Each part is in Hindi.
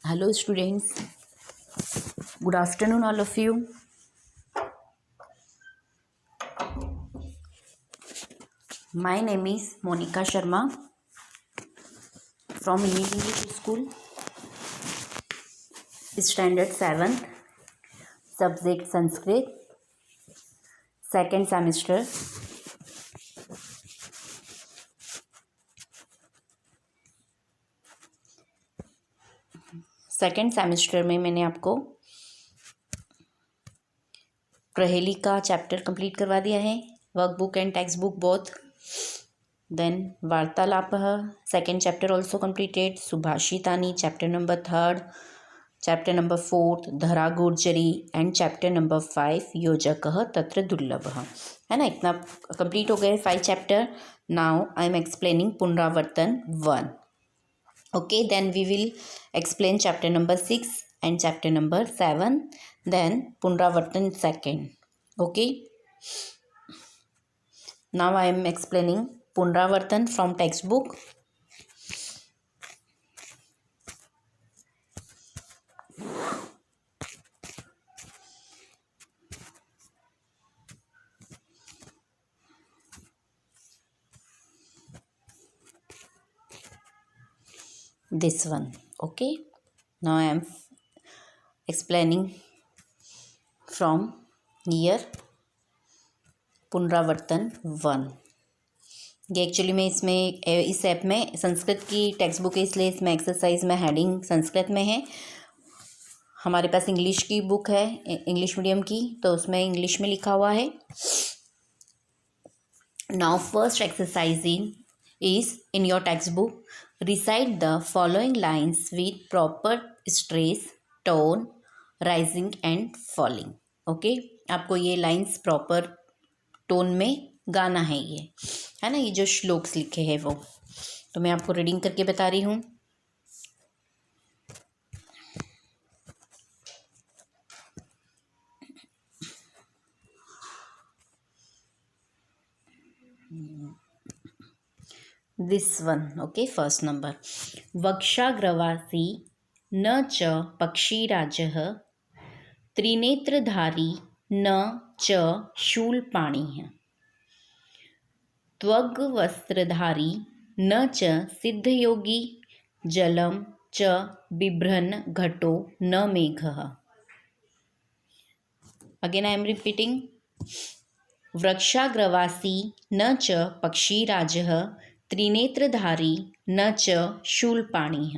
Hello students, good afternoon all of you. My name is Monica Sharma from English School, Standard 7, Subject Sanskrit, second semester. Second semester में मैंने आपको प्रहेली का चैप्टर कंप्लीट करवा दिया है, workbook and text book both. Then वार्तालापः सेकेंड चैप्टर ऑल्सो कंप्लीटेड. सुभाषितानि chapter number 3, chapter number 4 Dhara Gurjari and chapter number 5 योजकः तत्र दुर्लभः. है ना, इतना कंप्लीट हो गए 5 chapter. Now I am explaining पुनरावर्तन 1. Okay, then we will explain chapter number 6 and chapter number 7, then Punravartan 2nd. Okay, now I am explaining Punravartan from textbook. This one. Okay, now I am explaining from here पुनरावर्तन 1. ये एक्चुअली में इसमें इस ऐप में संस्कृत की टेक्स्ट बुक है, इसलिए इसमें एक्सरसाइज में हेडिंग संस्कृत में है. हमारे पास इंग्लिश की बुक है, इंग्लिश मीडियम की, तो उसमें इंग्लिश में लिखा हुआ है. Now first exercise is in your textbook. Recite the following lines with proper stress, tone, rising and falling. Okay, आपको ये लाइंस प्रॉपर टोन में गाना है. ये है ना, ये जो श्लोक्स लिखे हैं वो तो मैं आपको रीडिंग करके बता रही हूँ. This one. Okay, first number. वक्षाग्रवासी न च पक्षीराजः त्रिनेत्रधारी न च शूलपाणिः त्वग्वस्त्रधारी न च सिद्धयोगी जलं च बिभ्रन् घटो न मेघः. Again I am repeating. वृक्षाग्रवासी न च पक्षीराजः त्रिनेत्रधारी न च शूलपाणिः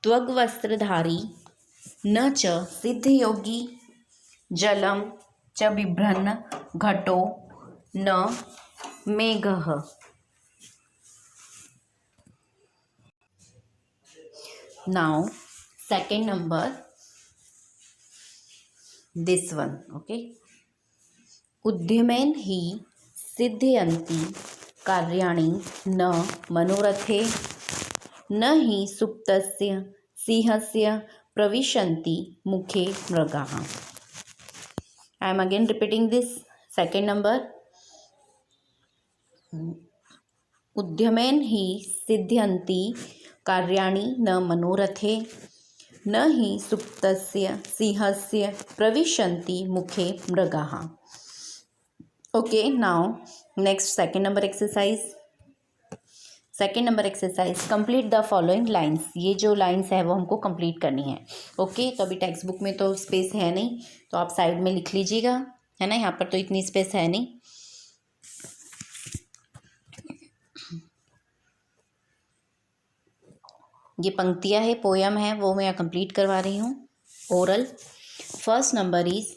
त्वग्वस्त्रधारी न च सिद्धयोगी जलं च बिभ्रन् घटो न मेघः. Now second number, this one. Okay, उद्यमेन हि सिद्धयन्ति कार्याणि न मनोरथे न हि सुप्तस्य सिंहस्य प्रविशन्ति मुखे मृगाः. I am again repeating this second number. उद्यमेन हि सिद्धयन्ति कार्याणि न मनोरथे न हि सुप्तस्य सिंहस्य प्रविशन्ति मुखे मृगाः. Okay, now next second number exercise. Second number exercise, complete the following lines. ये जो लाइन्स है वो हमको कंप्लीट करनी है. ओके, तो अभी टेक्स्ट बुक में तो स्पेस है नहीं, तो आप साइड में लिख लीजिएगा, है ना. यहाँ पर तो इतनी स्पेस है नहीं. ये पंक्तियाँ है, पोयम है, वो मैं कंप्लीट करवा रही हूँ ओरल. फर्स्ट नंबर इज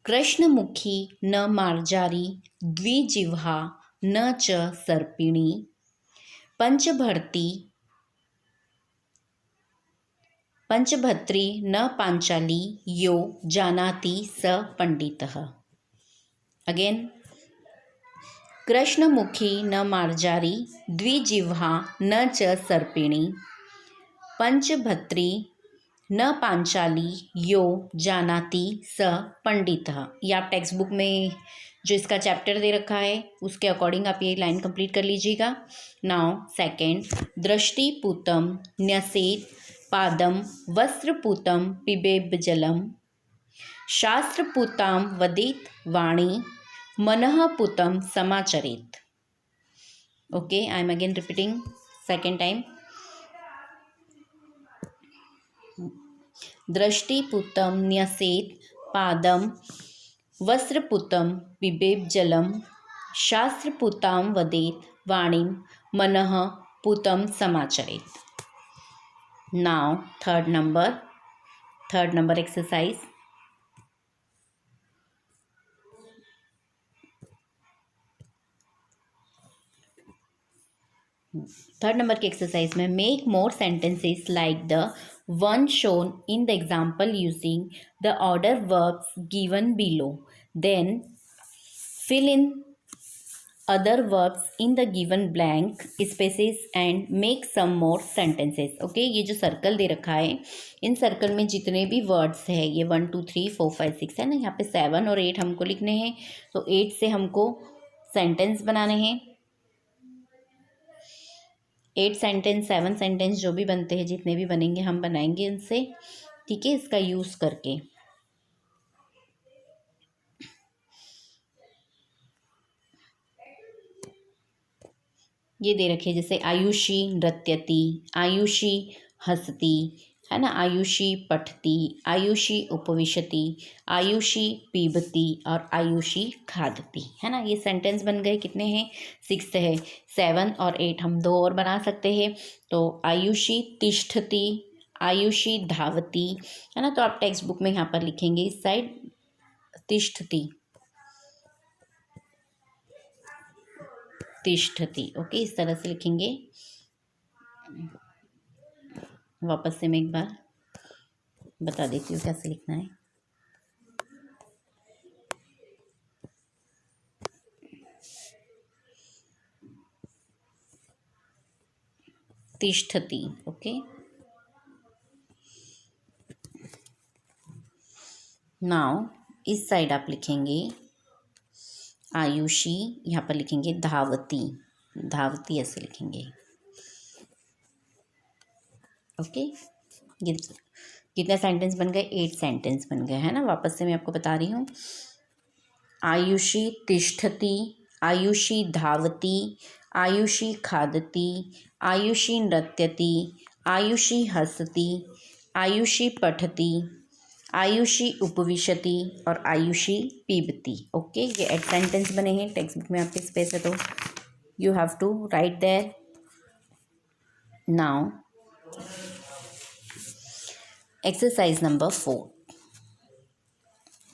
कृष्णमुखी न मार्जारी द्विजिह्वा न च सर्पिणी पंचभत्री न पांचाली यो जानाति स पंडितः. अगेन, कृष्णमुखी न मार्जारी द्विजिह्वा न च सर्पिणी पंचभत्री न पांचाली यो जानाति स पंडितः. ये आप टेक्स्ट बुक में जो इसका चैप्टर दे रखा है उसके अकॉर्डिंग आप ये लाइन कंप्लीट कर लीजिएगा। नाउ सेकेंड, दृष्टिपूतम न्यसेत पादम वस्त्रपूतम पिबेब जलम शास्त्रपूताम वदेत वाणी मनःपूतम समाचरेत। Okay, I am again repeating second time. दृष्टिपूतम न्यसेत पादम वस्त्रपूतम पिबेब जलम शास्त्रपूताम वदेत वाणीम मनः पूतम समाचरेत। Now third number exercise. Third number की एक्सरसाइज में make more sentences like the one shown in the example using the order verbs given below, then fill in other verbs in the given blank spaces and make some more sentences. Okay, ये जो सर्कल दे रखा है इन सर्कल में जितने भी वर्ड्स है, ये 1 2 3 4 5 6 है ना, यहाँ पे 7 और 8 हमको लिखने हैं। तो 8 से हमको सेंटेंस बनाने हैं। 8 सेंटेंस 7 सेंटेंस जो भी बनते हैं, जितने भी बनेंगे हम बनाएंगे इनसे, ठीक है, इसका यूज़ करके। ये दे रखिए जैसे आयुषी नृत्यति, आयुषी हंसती, है ना, आयुषी पठती, आयुषी उपविशति, आयुषी पीबती और आयुषी खादती, है ना। ये सेंटेंस बन गए। कितने हैं? 6 है। 7 और 8 हम 2 और बना सकते हैं। तो आयुषी तिष्ठति, आयुषी धावती, है ना। तो आप टेक्स्ट बुक में यहाँ पर लिखेंगे इस साइड तिष्ठति, तिष्ठति। ओके, इस तरह से लिखेंगे। वापस से मैं एक बार बता देती हूँ कैसे लिखना है। तिष्ठति। ओके, नाउ इस साइड आप लिखेंगे आयुषी, यहाँ पर लिखेंगे धावती, धावती ऐसे लिखेंगे। ओके, ये कितने सेंटेंस बन गए? 8 सेंटेंस बन गए, है ना। वापस से मैं आपको बता रही हूँ। आयुषी तिष्ठति, आयुषी धावती, आयुषी खादती, आयुषी नृत्यति, आयुषी हंसती, आयुषी पठती, आयुषी उपविशति और आयुषी पीबती। ओके, ये 8 सेंटेंस बने हैं। टेक्स्ट बुक में आपके स्पेस है तो you have to write there. Now exercise number 4।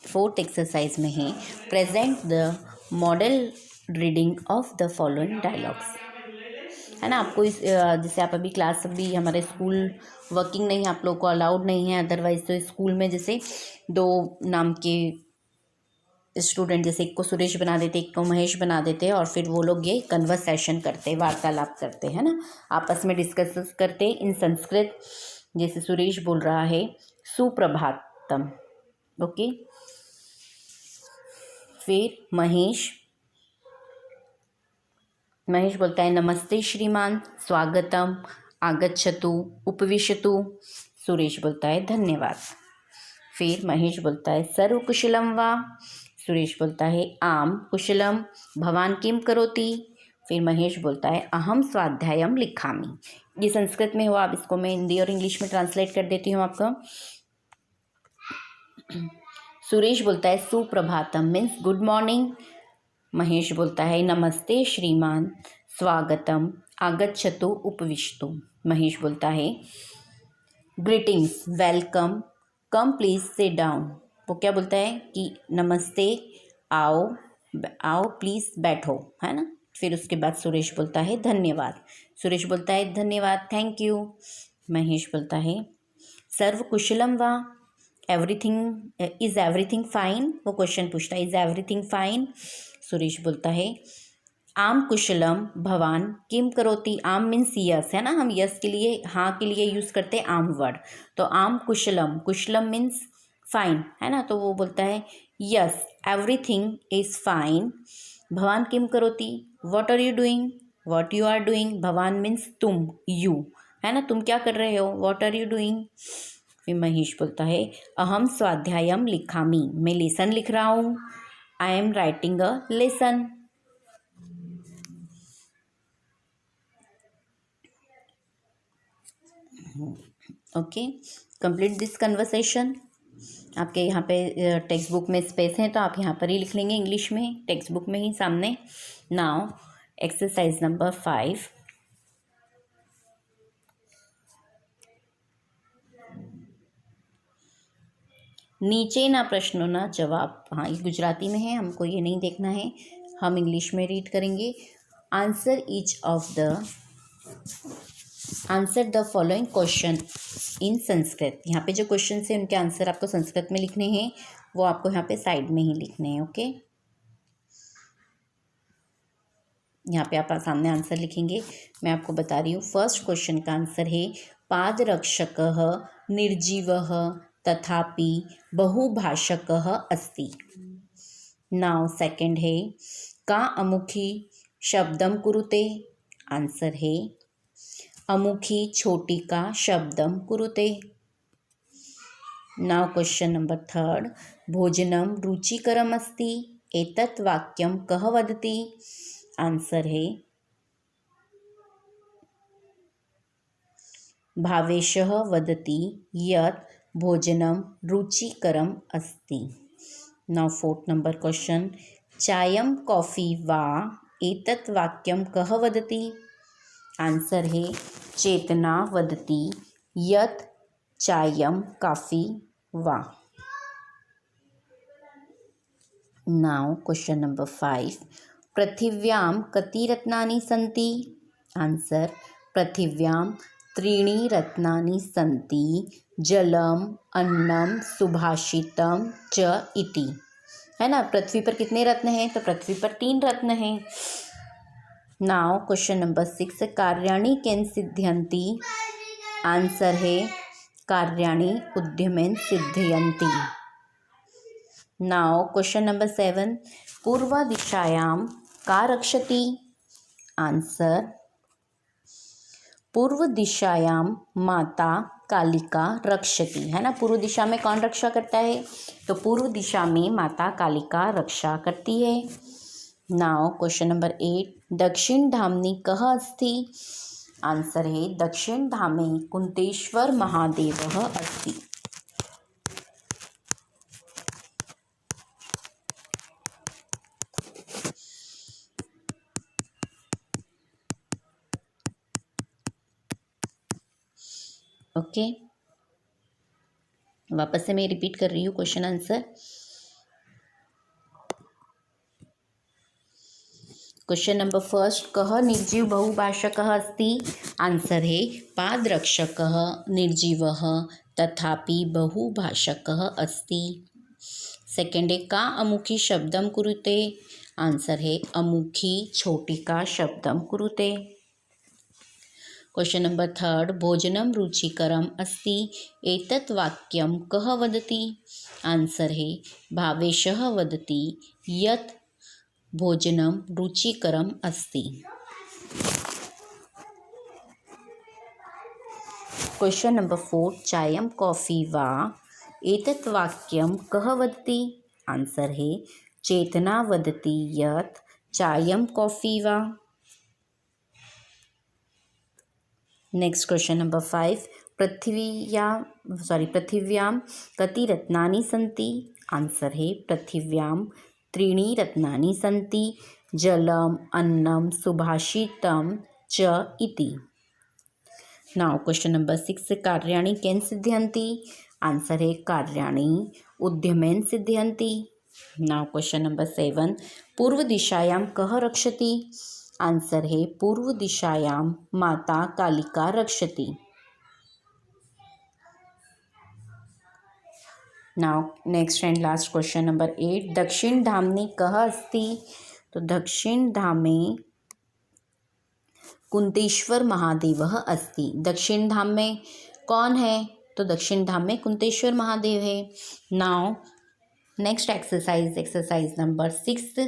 Fourth exercise में है present the model reading of the following dialogues, है ना। आपको इस जैसे आप अभी क्लास, अभी हमारे स्कूल वर्किंग नहीं है, आप लोग को अलाउड नहीं है। अदरवाइज तो स्कूल में जैसे 2 नाम के स्टूडेंट, जैसे एक को सुरेश बना देते, एक को महेश बना देते, और फिर वो लोग ये कन्वर्सेशन करते, वार्तालाप करते, है ना, आपस में डिस्कस करते इन संस्कृत। जैसे सुरेश बोल रहा है सुप्रभातम। ओके, फिर महेश बोलता है नमस्ते श्रीमान, स्वागतम, आगच्छतु, उपविशतु। सुरेश बोलता है धन्यवाद। फिर महेश बोलता है सर्व कुशलम वा। सुरेश बोलता है आम कुशलम, भवान किम करोति। फिर महेश बोलता है अहम स्वाध्यायम लिखामि। ये संस्कृत में हुआ, अब इसको मैं हिंदी और इंग्लिश में ट्रांसलेट कर देती हूँ आपको। सुरेश बोलता है सुप्रभातम मीन्स गुड मॉर्निंग। महेश बोलता है नमस्ते श्रीमान, स्वागतम, आगच्छतु, उपविशतु। महेश बोलता है greetings, welcome, come please sit down. वो क्या बोलता है कि नमस्ते, आओ प्लीज बैठो, है ना। फिर उसके बाद सुरेश बोलता है धन्यवाद। सुरेश बोलता है धन्यवाद, थैंक यू। महेश बोलता है सर्व कुशलम वा, एवरीथिंग इज एवरीथिंग फाइन। वो क्वेश्चन पूछता है इज एवरीथिंग फाइन। सुरेश बोलता है आम कुशलम, भवान किम करोति। आम मीन्स यस, है ना, हम यस के लिए, हाँ के लिए यूज़ करते हैं आम वर्ड। तो आम कुशलम, कुशलम मीन्स फाइन, है ना। तो वो बोलता है यस एवरीथिंग इज़ फाइन। भवान किम करोति, what are you doing, what you are doing. भवान मीन्स तुम, यू, है ना, तुम क्या कर रहे हो, व्हाट आर यू डूइंग। फिर महेश बोलता है अहम स्वाध्यायम लिखामि, मैं लेसन लिख रहा हूँ। I am writing a lesson. Okay, complete this conversation. आपके यहाँ पे टेक्स्ट बुक में स्पेस है तो आप यहाँ पर ही लिख लेंगे इंग्लिश में, टेक्स्ट बुक में ही सामने। Now exercise number 5। नीचे ना प्रश्नों ना जवाब। हाँ, ये गुजराती में है, हमको ये नहीं देखना है, हम इंग्लिश में रीड करेंगे। Answer the following question in Sanskrit. यहाँ पे जो क्वेश्चन है उनके आंसर आपको संस्कृत में लिखने हैं, वो आपको यहाँ पे साइड में ही लिखने हैं। ओके, यहाँ पे आप सामने आंसर लिखेंगे। मैं आपको बता रही हूँ, फर्स्ट क्वेश्चन का आंसर है पादरक्षकः निर्जीवः तथापि बहुभाषकः अस्ति। नाउ सेकंड है का अमुखी शब्दम कुरुते। आंसर है अमुखी छोटी का शब्दम कुरुते। नाउ क्वेश्चन नंबर थर्ड, भोजनम रुचिकरम अस्ति एतत् वाक्यम कः वदति। आंसर है भावेशः वदति यत् भोजनम रुचिकरम अस्ति। Now fourth number question, chime coffee वा एतत् वाक्यम कः वदति। आंसर है चेतना वदति यत् चायम कॉफी वा। नाउ क्वेश्चन नंबर 5, पृथिव्यां कति रत्नानि सन्ति। आंसर पृथिव्यां 3 रत्नानि सन्ति, जलम अन्नम सुभाषितम च इति। है ना, पृथ्वी पर कितने रत्न हैं, तो पृथ्वी पर 3 रत्न हैं। नाउ क्वेश्चन नंबर 6, कार्याणि केन सिद्ध्यन्ति। आंसर है कार्याणि उद्यमेन सिद्धयन्ति। नाउ क्वेश्चन नंबर 7, पूर्व दिशायां का रक्षति। आंसर पूर्व दिशायां माता कालिका रक्षति। है ना, पूर्व दिशा में कौन रक्षा करता है, तो पूर्व दिशा में माता कालिका रक्षा करती है। नाउ क्वेश्चन नंबर 8, दक्षिण धामनि कः अस्ति। आंसर है दक्षिण धामे कुंतेश्वर महादेवः अस्ति। ओके, वापस से मैं रिपीट कर रही हूँ question answer. Question number first, कः निर्जीव बहुभाषकः अस्ति। आंसर है पादरक्षकः निर्जीवः तथापि बहुभाषकः अस्ति। सेकेंड है का अमुखी शब्दम कुरुते। आंसर है अमुखी छोटी का शब्दम कुरुते। क्वेश्चन नंबर थर्ड, भोजनम रुचिकरम अस्ति एतत् वाक्यम कः वदति। आंसर है भावेशः वदति यत् भोजनम रुचिकरम अस्ति। क्वेश्चन नंबर 4, चायम कॉफी वा एतत् वाक्यम कः वदति। आंसर है चेतना वदति यत् चायम कॉफी वा। नेक्स्ट क्वेश्चन नंबर 5, पृथिव्यां कति रत्नानि सन्ति। आंसर है पृथिव्यां 3 रत्नानि सन्ति, जलम अन्नम सुभाषितम च इति। नाउ क्वेश्चन नंबर 6, कार्याणि केन सिद्ध्यन्ति। आंसर है कार्याणि उद्यमेन सिद्ध्यन्ति। नाउ क्वेश्चन नंबर 7, पूर्व दिशायां कः रक्षति। आंसर है पूर्व दिशायां माता कालिका रक्षति। Now next and last question number 8, दक्षिण धामनि कः अस्ति। तो दक्षिण धामे कुंतेश्वर महादेवः अस्ति। दक्षिण धाम में कौन है, तो दक्षिण धाम में कुंतेश्वर महादेव है। Now next exercise, exercise number 6.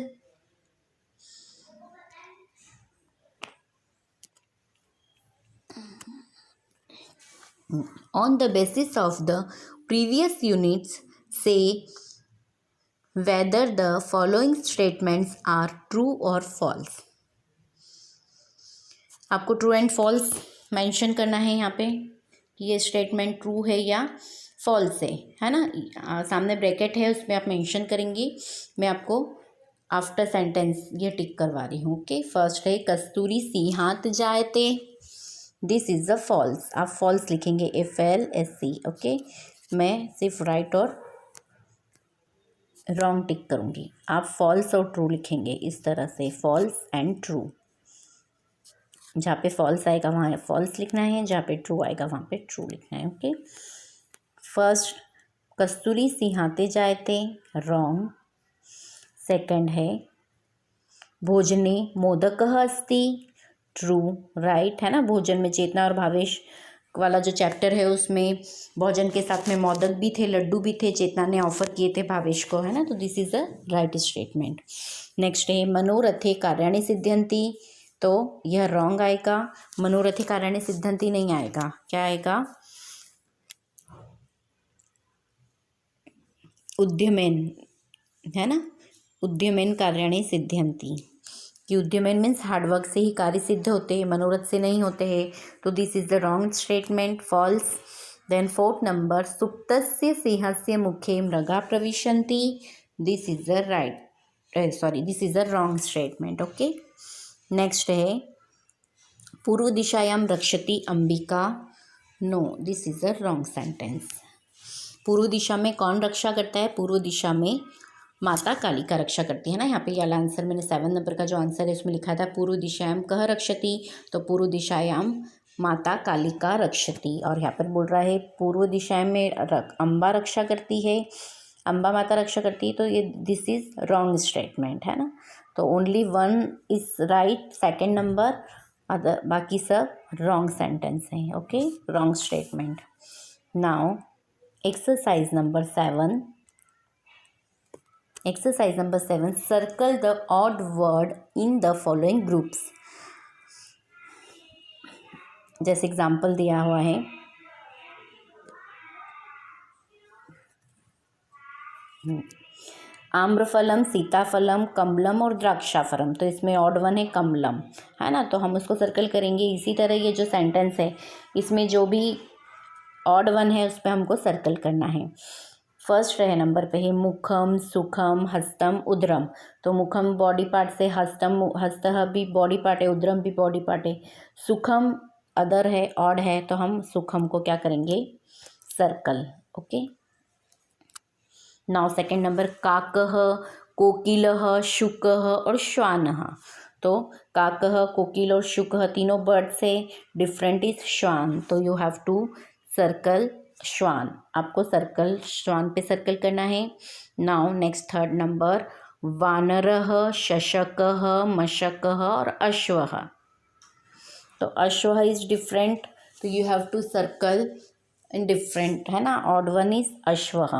On the basis of the previous units, say whether the following statements are true or false. आपको ट्रू एंड फॉल्स मेंशन करना है यहाँ पे कि ये स्टेटमेंट ट्रू है या फॉल्स है ना. सामने ब्रैकेट है, उसमें आप मेंशन करेंगी. मैं आपको आफ्टर सेंटेंस ये टिक करवा रही हूँ. ओके, फर्स्ट है कस्तूरी सिंहात जायते. This is a false. आप फॉल्स लिखेंगे FLSC. ओके, मैं सिर्फ राइट और रॉन्ग टिक करूँगी. आप फॉल्स और ट्रू लिखेंगे इस तरह से, फॉल्स एंड ट्रू. जहाँ पे फॉल्स आएगा वहाँ फॉल्स लिखना है, जहाँ पे ट्रू आएगा वहाँ पे ट्रू लिखना है. ओके, फर्स्ट कस्तूरी सिंहाते जायते, रॉन्ग. सेकंड है भोजने मोदकः अस्ति, ट्रू. राइट है ना. भोजन में चेतना और भावेश वाला जो चैप्टर है उसमें भोजन के साथ में मोदक भी थे, लड्डू भी थे, चेतना ने ऑफर किए थे भावेश को, है ना. तो this is a right statement. Next है मनोरथे कार्याणि सिद्ध्यन्ति. तो यह रॉन्ग आएगा. मनोरथे कार्याणि सिद्ध्यन्ति नहीं आएगा. क्या आएगा? उद्यमेन, है ना. उद्यमेन कार्याणि सिद्ध्यन्ति. कि उद्यमेन मीन्स हार्डवर्क से ही कार्य सिद्ध होते हैं, मनोरथ से नहीं होते हैं. तो this is the wrong statement, false. Then fourth number सुप्तस्य सिंहस्य मुखे मृगा प्रविशन्ति. This is the right, this is the wrong statement. Okay, next है पूर्व दिशायां रक्षति अंबिका. No, this is the wrong sentence. पूर्व दिशा में कौन रक्षा करता है? पूर्व दिशा में माता काली का रक्षा करती है ना. यहाँ पे वाला आंसर मैंने 7 नंबर का जो आंसर है उसमें लिखा था पूर्व दिशायाम कह रक्षति. तो पूर्व दिशायाम माता कालिका रक्षति. और यहाँ पर बोल रहा है पूर्व दिशा में अम्बा रक्षा करती है, अम्बा माता रक्षा करती है. तो ये दिस इज रॉन्ग स्टेटमेंट, है ना. तो only one is right, second number, other बाकी सब रॉन्ग सेंटेंस हैं. Okay, wrong statement. Now exercise number 7. Exercise number 7. Circle the odd word in the following groups. जैसे एग्जाम्पल दिया हुआ है, आम्रफलम, सीताफलम, कमलम और द्राक्षाफलम. तो इसमें ऑड वन है कमलम, है ना. तो हम उसको सर्कल करेंगे. इसी तरह ये जो सेंटेंस है इसमें जो भी ऑड वन है उस पर हमको सर्कल करना है. फर्स्ट है नंबर पे है मुखम, सुखम, हस्तम, उदरम. तो मुखम बॉडी पार्ट से, हस्तम, हस्तः भी बॉडी पार्ट है, उदरम भी बॉडी पार्ट है. सुखम अदर है, ऑड है, तो हम सुखम को क्या करेंगे? Circle. Okay, now second number काकः, कोकिलः, शुकः और श्वानः. तो काकः, कोकिल और शुकः तीनों बर्ड से, डिफरेंट इज श्वान. तो यू हैव टू सर्कल श्वान. आपको सर्कल श्वान पे सर्कल करना है. नाउ नेक्स्ट थर्ड नंबर वानरः, शशकः, मशकः और अश्वः. तो अश्व इज डिफरेंट, तो you have to circle in different, है ना. ऑड वन इज अश्वः.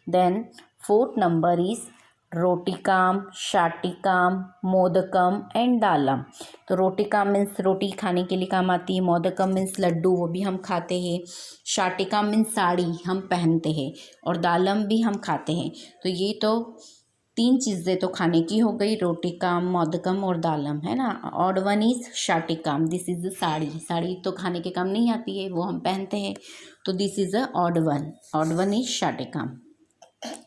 देन फोर्थ नंबर इज रोटिकाम, शाटिकाम, मोदकम एंड दालम. तो रोटिकाम मीन्स रोटी खाने के लिए काम आती है, मोदकम मीन्स लड्डू, वो भी हम खाते हैं, शाटिकाम मीन्स साड़ी हम पहनते हैं, और दालम भी हम खाते हैं. तो ये तो 3 चीज़ें तो खाने की हो गई, रोटिकाम, मोदकम और दालम, है ना. ऑड वन इज शाटिकाम. This is sari. साड़ी तो खाने के काम नहीं आती है, वो हम पहनते हैं. तो this is a odd one. Odd one is शाटिकाम.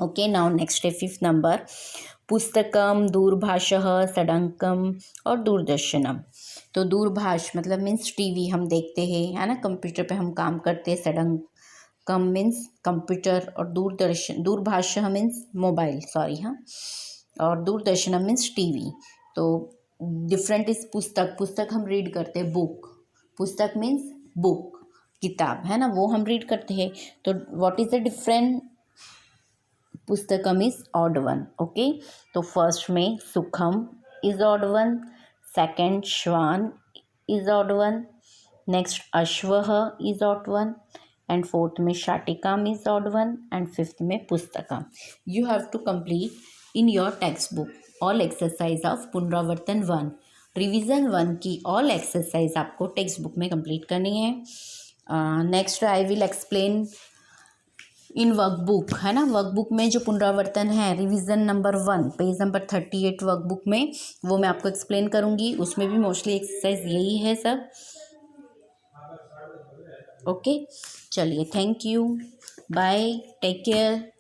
ओके, नाउ नेक्स्ट है फिफ्थ नंबर पुस्तकम, दूरभाषः, षडंकम और दूरदर्शनम. तो दूरभाष मतलब मीन्स टीवी हम देखते हैं, है ना, कंप्यूटर पे हम काम करते हैं. षडंकम मीन्स कंप्यूटर, और दूरभाषः मीन्स मोबाइल, सॉरी, हाँ, और दूरदर्शनम मीन्स टीवी. तो डिफरेंट इज पुस्तक. पुस्तक हम रीड करते हैं, बुक. पुस्तक मीन्स बुक, किताब, है ना, वो हम रीड करते हैं. तो व्हाट इज द डिफरेंट? पुस्तकम इज ऑड वन. ओके, तो फर्स्ट में सुखम इज ऑड वन, सेकेंड श्वान इज ऑड वन, नेक्स्ट अश्वः is odd one, and fourth में शाटिकाम is odd one and fifth में पुस्तकम. You have to complete in your text book all exercise of पुनरावर्तन 1. रिवीजन 1 की ऑल एक्सरसाइज आपको टेक्स्ट बुक में कंप्लीट करनी है. Next I will explain in workbook, है ना. वर्कबुक में जो पुनरावर्तन है revision number 1 page number 38 workbook में, वो मैं आपको एक्सप्लेन करूँगी. उसमें भी मोस्टली एक्सरसाइज यही है सब. ओके, चलिए, thank you, bye, take care.